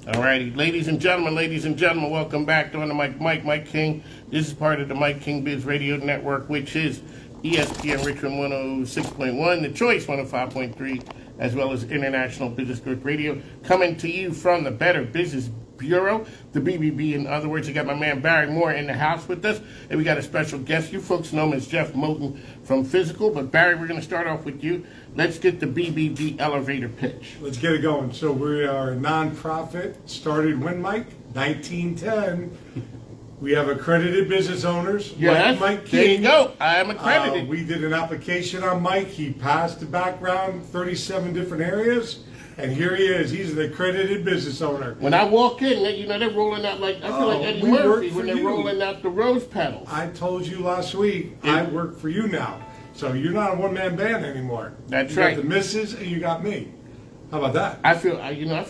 Alrighty, ladies and gentlemen, welcome back to On the Mike King. This is part of the Mike King Biz Radio Network, which is ESPN Richmond 106.1, The Choice 105.3, as well as International Business Group Radio, coming to you from the Better Business Bureau, the BBB. In other words, you got my man Barry Moore in the house with us, and we got a special guest. You folks know him as Jeff Moten from Physical, but Barry, we're going to start off with you. Let's get the BBB elevator pitch. Let's get it going. So we are a nonprofit, started when, Mike? 1910. We have accredited business owners. Yes, Mike King. There you go. I am accredited. We did an application on Mike. He passed the background, 37 different areas. And here he is. He's an accredited business owner. When I walk in, you know, they're rolling out like, I feel like Eddie Murphy when they're rolling out the rose petals. I told you last week, I work for you now. So you're not a one-man band anymore. That's right. right. You got the missus and you got me. How about that? I feel.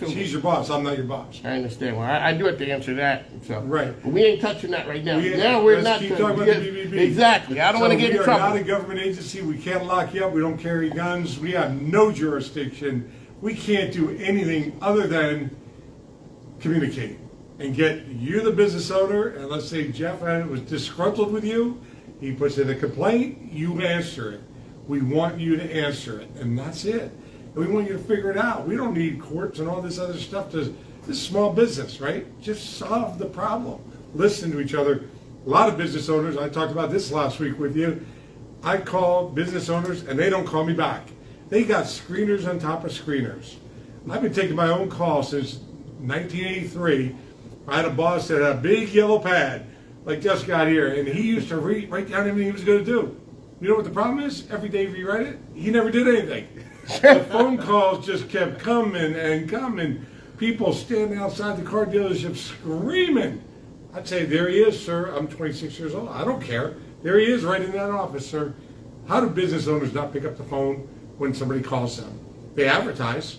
She's your boss. I'm not your boss. I understand. Well, I do have to answer that. So. Right. But we ain't touching that right now. We're not. Keep talking about the BBB. Exactly. I don't want to get in trouble. We are not a government agency. We can't lock you up. We don't carry guns. We have no jurisdiction. We can't do anything other than communicate and get you, the business owner, and let's say Jeff was disgruntled with you. He puts in a complaint. You answer it. We want you to answer it, and that's it. And we want you to figure it out. We don't need courts and all this other stuff. This is small business, right? Just solve the problem. Listen to each other. A lot of business owners, I talked about this last week with you. I call business owners, and they don't call me back. They got screeners on top of screeners. I've been taking my own calls since 1983. I had a boss that had a big yellow pad, like just got here, and he used to write down everything he was going to do. You know what the problem is? Every day he write it, he never did anything. The phone calls just kept coming and coming. People standing outside the car dealership screaming. I'd say, there he is, sir. I'm 26 years old. I don't care. There he is right in that office, sir. How do business owners not pick up the phone when somebody calls them? They advertise.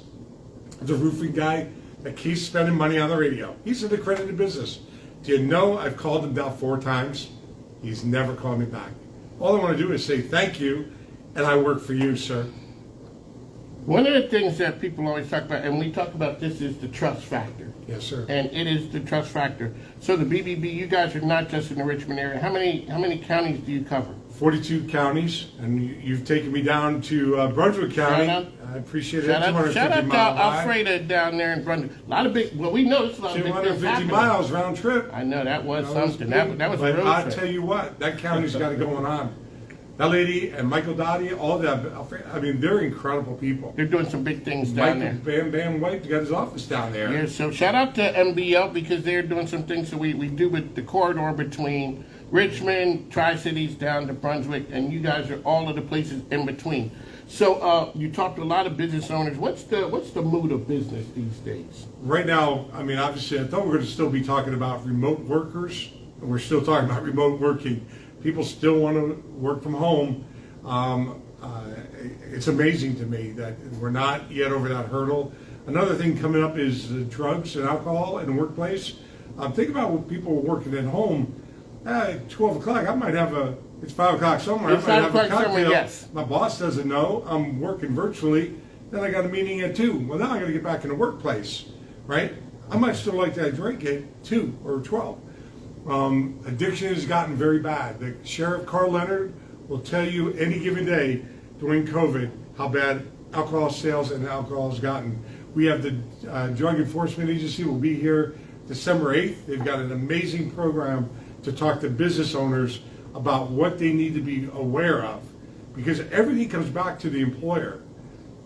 There's a roofing guy that keeps spending money on the radio. He's an accredited business. Do you know I've called him about 4 times? He's never called me back. All I want to do is say thank you, and I work for you, sir. One of the things that people always talk about, and we talk about this, is the trust factor. Yes, sir. And it is the trust factor. So the BBB, you guys are not just in the Richmond area. How many counties do you cover? 42 counties, and you've taken me down to Brunswick County. I appreciate it. Shout out to Alfreda down there in Brunswick. A lot of big, well, we know it's a lot of big things 250 miles round trip. I know, that was something. That was a road trip. I'll tell you what, that county's got it going on. That lady and Michael Dottie, all that, I mean, they're incredible people. They're doing some big things down there. Bam Bam White got his office down there. Yeah, so shout out to MBL because they're doing some things that we do with the corridor between Richmond, Tri-Cities down to Brunswick, and you guys are all of the places in between. So you talked to a lot of business owners. What's the mood of business these days? Right now, I mean, obviously, I thought we were going to still be talking about remote workers. We're still talking about remote working. People still want to work from home. It's amazing to me that we're not yet over that hurdle. Another thing coming up is drugs and alcohol in the workplace. Think about when people were working at home. At 12 o'clock, I might have it's 5 o'clock somewhere. It's I might 5 have a o'clock cocktail. somewhere, yes. My boss doesn't know. I'm working virtually. Then I got a meeting at 2. Well, now I got to get back in the workplace, right? I might still like that drink at 2 or 12. Addiction has gotten very bad. The Sheriff Carl Leonard will tell you any given day during COVID how bad alcohol sales and alcohol has gotten. We have the Drug Enforcement Agency will be here December 8th. They've got an amazing program to talk to business owners about what they need to be aware of, because everything comes back to the employer.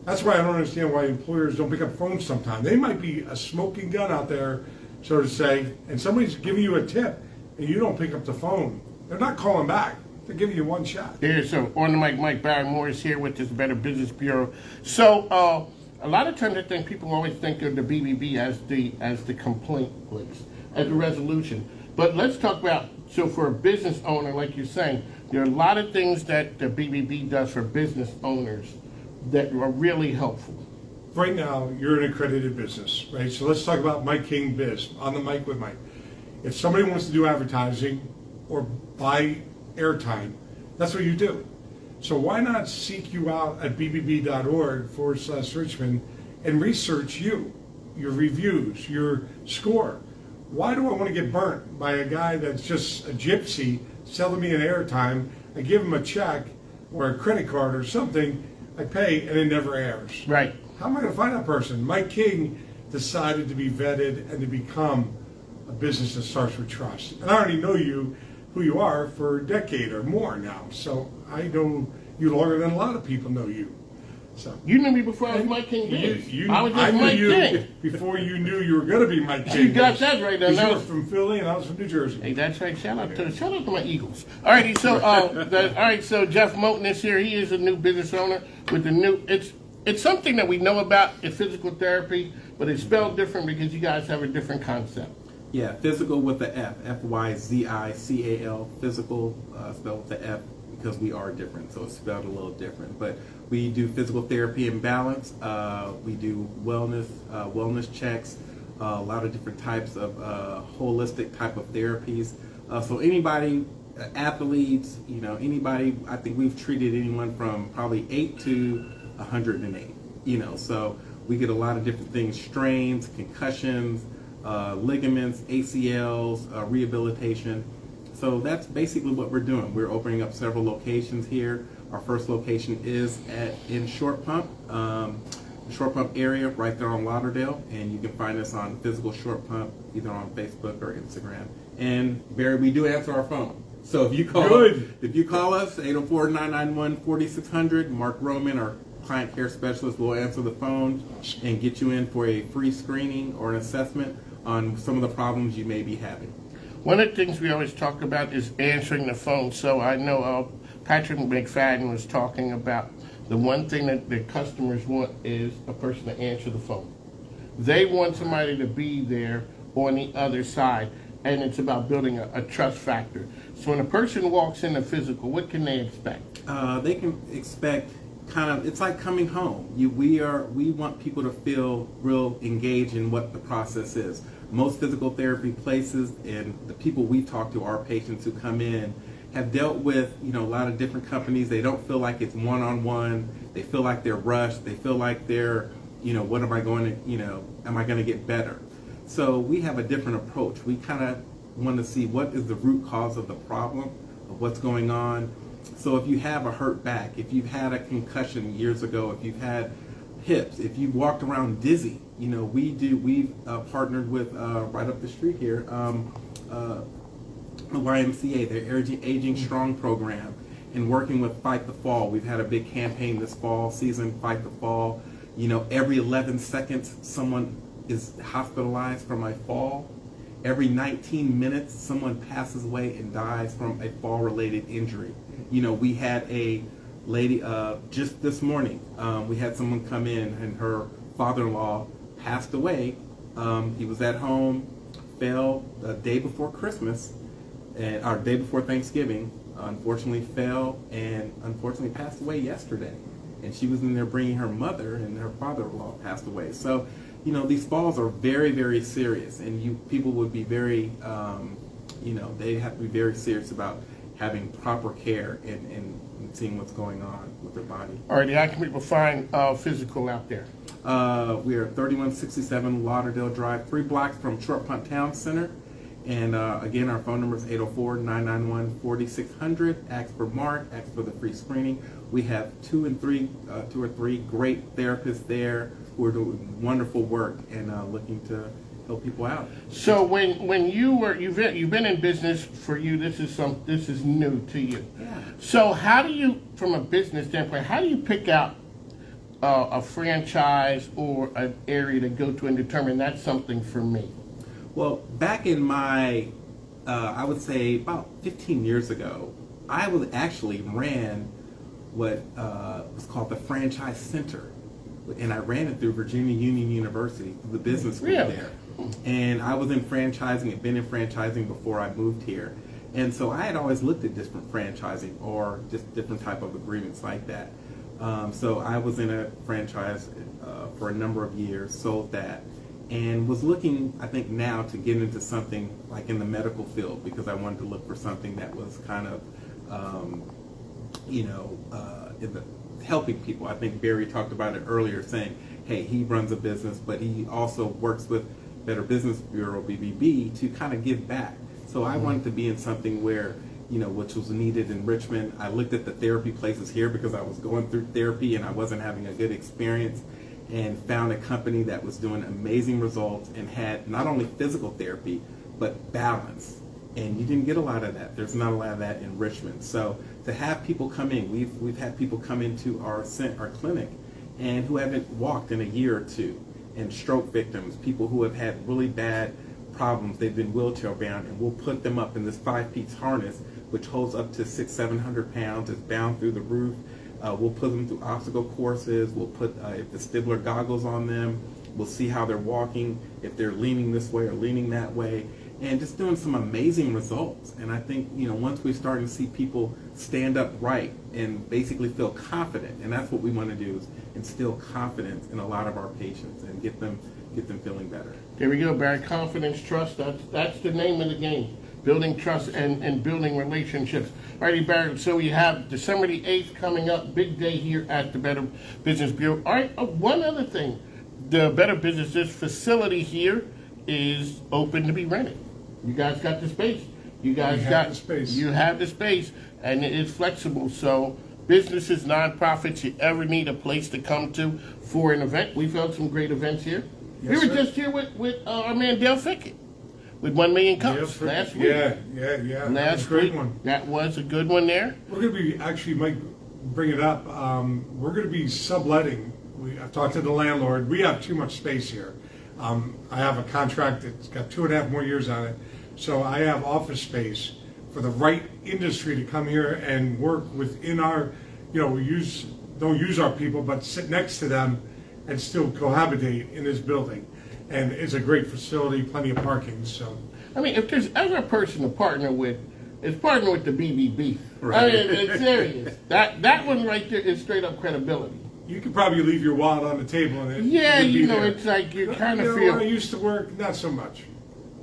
That's why I don't understand why employers don't pick up phones sometimes. They might be a smoking gun out there, so to say, and somebody's giving you a tip and you don't pick up the phone. They're not calling back. They're giving you one shot. Yeah, so on the mic, Mike Barry Moore is here with this Better Business Bureau. So a lot of times I think people always think of the BBB as the complaint place, as the resolution. But let's talk about, so for a business owner, like you're saying, there are a lot of things that the BBB does for business owners that are really helpful. Right now, you're an accredited business, right? So let's talk about Mike King Biz, on the mic with Mike. If somebody wants to do advertising or buy airtime, that's what you do. So why not seek you out at bbb.org/Richmond and research you? your reviews, your score. Why do I want to get burnt by a guy that's just a gypsy selling me an airtime? I give him a check or a credit card or something, I pay, and it never airs. Right. How am I going to find that person? Mike King decided to be vetted and to become a business that starts with trust. And I already know you, who you are, for a decade or more now. So I know you longer than a lot of people know you. So You knew me before I was Mike King Biz. I was I just knew Mike you King. before you knew you were going to be Mike King. You got that right there. Because you Now- were from Philly and I was from New Jersey. Hey, that's right. Shout out to my Eagles. Alrighty, so so Jeff Moten is here. He is a new business owner with the new. It's something that we know about in physical therapy, but it's spelled different because you guys have a different concept. Yeah, physical with the F, F-Y-Z-I-C-A-L, physical spelled with the F because we are different, so it's spelled a little different. But we do physical therapy and balance. We do wellness checks, a lot of different types of holistic type of therapies. So anybody, athletes, anybody, I think we've treated anyone from probably 8 to 108, so we get a lot of different things, strains, concussions, ligaments, ACLs, rehabilitation. So that's basically what we're doing. We're opening up several locations here. Our first location is in Short Pump area right there on Lauderdale, and you can find us on Physical Short Pump either on Facebook or Instagram. And Barry, we do answer our phone. So if you call us 804-991-4600, Mark Roman, our client care specialist, will answer the phone and get you in for a free screening or an assessment on some of the problems you may be having. One of the things we always talk about is answering the phone. So I know Patrick McFadden was talking about the one thing that the customers want is a person to answer the phone. They want somebody to be there on the other side, and it's about building a trust factor. So when a person walks in the physical, what can they expect? They can expect it's like coming home. We want people to feel real engaged in what the process is. Most physical therapy places and the people we talk to, our patients who come in, have dealt with a lot of different companies. They don't feel like it's one-on-one. They feel like they're rushed. They feel like they're, what am I going to, am I going to get better? So we have a different approach. We kind of want to see what is the root cause of the problem, of what's going on. So if you have a hurt back, if you've had a concussion years ago, if you've had hips, if you walked around dizzy, we've partnered with right up the street here, the YMCA, their Aging Strong program, and working with Fight the Fall. We've had a big campaign this fall season, Fight the Fall. Every 11 seconds someone is hospitalized from a fall. Every 19 minutes someone passes away and dies from a fall-related injury. We had a lady just this morning. We had someone come in and her father-in-law passed away. He was at home, fell the day before Christmas, or day before Thanksgiving. Unfortunately fell and unfortunately passed away yesterday. And she was in there bringing her mother, and her father-in-law passed away. So, these falls are very, very serious, and people would be very, they have to be very serious about having proper care and seeing what's going on with their body. All right, how can people find physical out there? We are 3167 Lauderdale Drive, 3 blocks from Short Pump Town Center. And again, our phone number is 804-991-4600. Ask for Mark, ask for the free screening. We have 2 or 3 great therapists there who are doing wonderful work and looking to help people out. So when you've been in business for you, this is new to you. Yeah. So how do you, from a business standpoint, how do you pick out a franchise or an area to go to and determine that's something for me? Well, back in my, I would say about 15 years ago, I ran what was called the Franchise Center. And I ran it through Virginia Union University, through the business school there. And I was in franchising, had been in franchising before I moved here. And so I had always looked at different franchising or just different type of agreements like that. So I was in a franchise for a number of years, sold that, and was looking, I think now, to get into something like in the medical field because I wanted to look for something that was kind of, helping people. I think Barry talked about it earlier, saying, hey, he runs a business, but he also works with Better Business Bureau, BBB, to kind of give back. So I wanted to be in something where, which was needed in Richmond. I looked at the therapy places here because I was going through therapy and I wasn't having a good experience, and found a company that was doing amazing results and had not only physical therapy, but balance. And you didn't get a lot of that. There's not a lot of that in Richmond. So to have people come in, we've had people come into our clinic and who haven't walked in a year or two, and stroke victims, people who have had really bad problems, they've been wheelchair bound, and we'll put them up in this 5-piece harness, which holds up to 600-700 pounds. It's bound through the roof. We'll put them through obstacle courses. We'll put if the Stabler goggles on them. We'll see how they're walking, if they're leaning this way or leaning that way, and just doing some amazing results. And I think, once we start to see people stand up right and basically feel confident, and that's what we want to do, is instill confidence in a lot of our patients and get them feeling better. There we go, Barry. Confidence, trust. That's the name of the game. Building trust and building relationships. Alrighty, Barry. So we have December the 8th coming up. Big day here at the Better Business Bureau. All right. One other thing. The Better Business, this facility here is open to be rented. You guys got the space. You have the space, and it is flexible. So businesses, nonprofits, you ever need a place to come to for an event, we've held some great events here. Yes, we were sir. just here with our man Dale Fickett with 1 Million Cups last week. Yeah. Last That was a great week. one. That was a good one there. We're going to be, actually, Mike, bring it up. We're going to be subletting. I've talked to the landlord. We have too much space here. I have a contract that's got 2.5 more years on it. So I have office space for the right industry to come here and work within our, we don't use our people, but sit next to them and still cohabitate in this building. And it's a great facility, plenty of parking. So, I mean, if there's ever a person to partner with, it's partner with the BBB. Right. I mean, it's serious. That one right there is straight up credibility. you could probably leave your wallet on the table and it Yeah, would be there. it's like you kind of Where feel I used to work, not so much.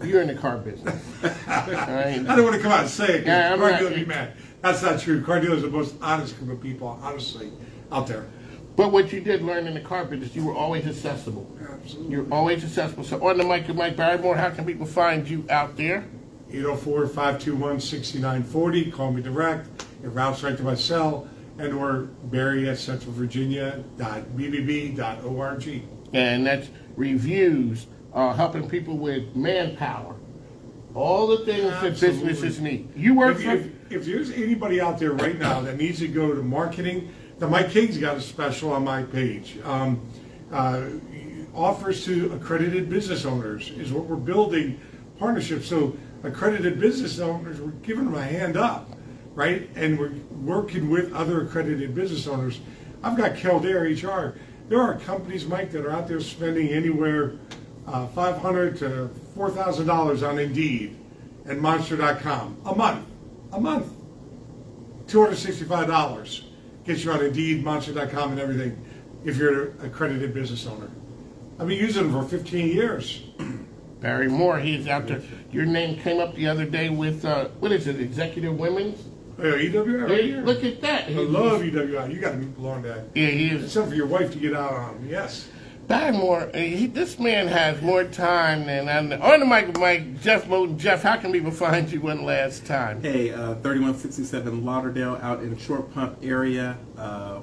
you're in the car business. All right? I don't want to come out and say it because Yeah, I'm car not- dealers be mad. That's not true. Car dealers are the most honest group of people, honestly, out there. But what you did learn in the car business, you were always accessible. Absolutely. You're always accessible. So on the mic with Mike Barrymore, how can people find you out there? 804-521-6940. Call me direct. It routes right to my cell, and or Barry at centralvirginia.bbb.org. And that's reviews, helping people with manpower, all the things Absolutely. that businesses need. You work for... If there's anybody out there right now that needs to go to marketing, now Mike King's got a special on my page. Offers to accredited business owners is what we're building partnerships. So accredited business owners, we're giving them a hand up, right? And we're working with other accredited business owners. I've got Kildare HR. There are companies, Mike, that are out there spending anywhere $500 to $4,000 on Indeed and Monster.com a month. $265 gets you on Indeed, Monster.com, and everything if you're an accredited business owner. I've been using them for 15 years. Barry Moore, he's out there. Your name came up the other day with, what is it, Executive Women's? EWI right Hey, here. look at that. I love EWI. You got to belong to that. Yeah, he is. Except for your wife to get out on. Yes. Barrymore, this man has more time than on the mic with Mike, Jeff Moten. Jeff, how can people find you one last time? Hey, 3167 Lauderdale out in Short Pump area.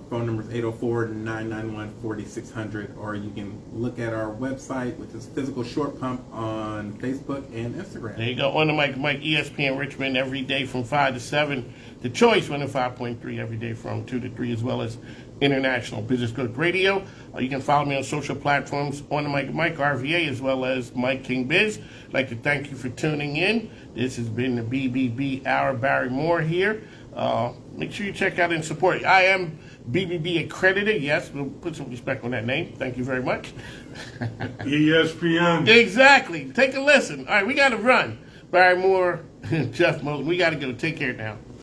Phone number is 804-991-4600, or you can look at our website, which is Physical Short Pump, on Facebook and Instagram. There you go. On the mic with Mike, ESPN Richmond, every day from 5 to 7. The Choice 105.3 every day from 2 to 3, as well as International Business Growth Radio. You can follow me on social platforms on the mic with Mike RVA, as well as Mike King Biz. I'd like to thank you for tuning in. This has been the BBB Hour. Barry Moore here. Make sure you check out and support. I am BBB accredited. Yes, we'll put some respect on that name. Thank you very much. ESPN. Exactly. Take a listen. All right, we got to run. Barry Moore, Jeff Moten. We got to go. Take care now.